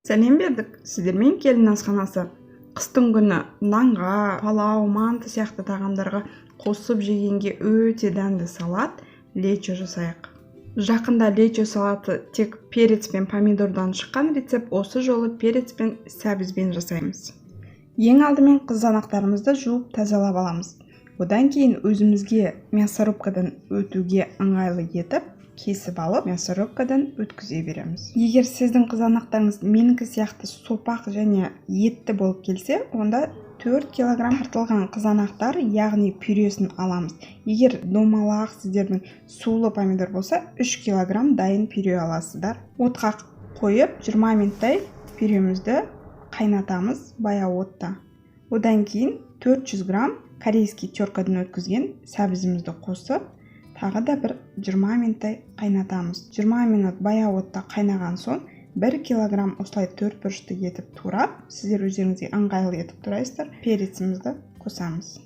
Сәлем бердік, сіздермен келін асханасы. Қыстың күні нанға, палау, манты сияқты тағамдарға қосып жегенге өте дәмді салат лечо жасайық. Жақында лечо салаты тек перец пен помидордан шыққан рецепт, осы жолы перец пен сәбізбен жасаймыз. Ең алдымен қызанақтарымызды жуып тазалап аламыз. Одан кейін өзімізге мясорубкадан өтуге ыңғайлы етіп кесіп алып, мясорубкадан өткізе береміз. Егер сіздің қызанақтарыңыз менікі сияқты сопақ және етті болып келсе, онда 4 килограмм артылған қызанақтар, яғни пюресін аламыз. Егер домалақ сіздердің сулы помидор болса, 3 килограмм дайын пюре аласыздар. Отқа қойып 20 минуттай пюремізді қайнатамыз баяу отта. Одан кейін 400 грамм корейский теркадан өткізген сәбізімізді қосып, тағы да бір 20 минуттай қайнатамыз. 20 минут баяу отта қайнаған соң 1 килограмм осылай 4 бұрышты етіп турап, сіздер өздеріңізге ыңғайлы етіп турайсыздар, перецімізді қосамыз.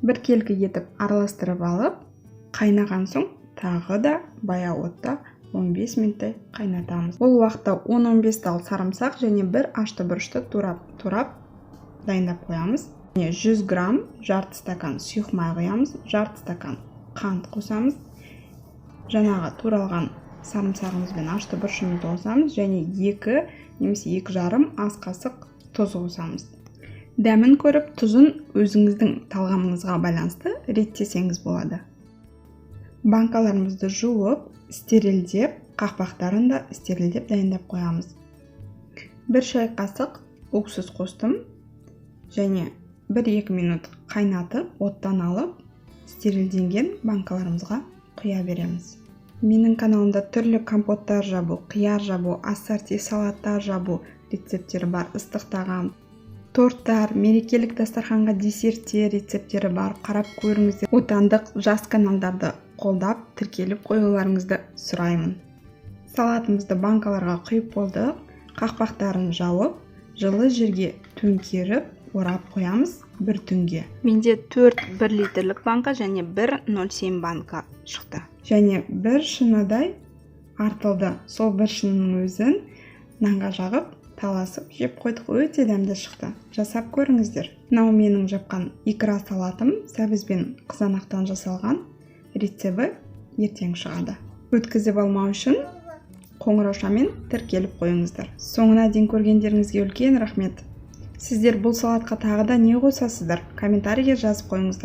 Бір келкі етіп араластырып алып, қайнаған соң тағы да баяу отта 15 минуттай қайнатамыз. Ол уақытта 10-15 тал сарымсақ және бір ашты бұрышты турап дайындап қоямыз. 100 грамм жарты стакан сұйық май құямыз, жарты стакан қант қосамыз, жаңағы туралған сарымсағымыз бен ашты бұрышымызды қосамыз және 2 немесе 2,5 ас қасық тұз қосамыз. Дәмін көріп, тұзын өзіңіздің талғамыңызға байланысты реттесеңіз болады. Банкаларымызды жуып, стерилдеп, қақпақтарын да стерилдеп дайындап қоямыз. 1 шай қасық уксус қостым және 1-2 минут қайнатып, оттан алып, стерилденген банкаларымызға құя береміз. Менің каналымда түрлі компоттар жабу, қияр жабу, ассорти салаттар жабу рецептері бар, ыстық тағам, торттар, мерекелік дастарханға десерттер рецептері бар. Қарап көріңіздер. Отандық жас каналдарды қолдап, тіркеліп қоюларыңызды сұраймын. Салатымызды банкаларға құйып болдық, қақпақтарын жауып, жылы жерге төңкеріп, орап қоямыз 1 түнге. Менде 4 1 литрлік банка және 1,07 банка шықты. Және 1 шыныдай артылды. Сол 1 шынының өзін нанға жағып, таласып жеп қойдық, өте дәмді шықты. Жасап көріңіздер. Мынау менің жапқан икра салатым, сәбіз бен қызанақтан жасалған рецебі ертең шығады. Өткізіп алмау үшін қоңыраушамен тіркеліп қойыңыздар. Соңына дейін көргендеріңізге үлкен рахмет. Сіздер бұл салатқа тағы да не қосасыздар? Комментарийге жазып қойыңыздар.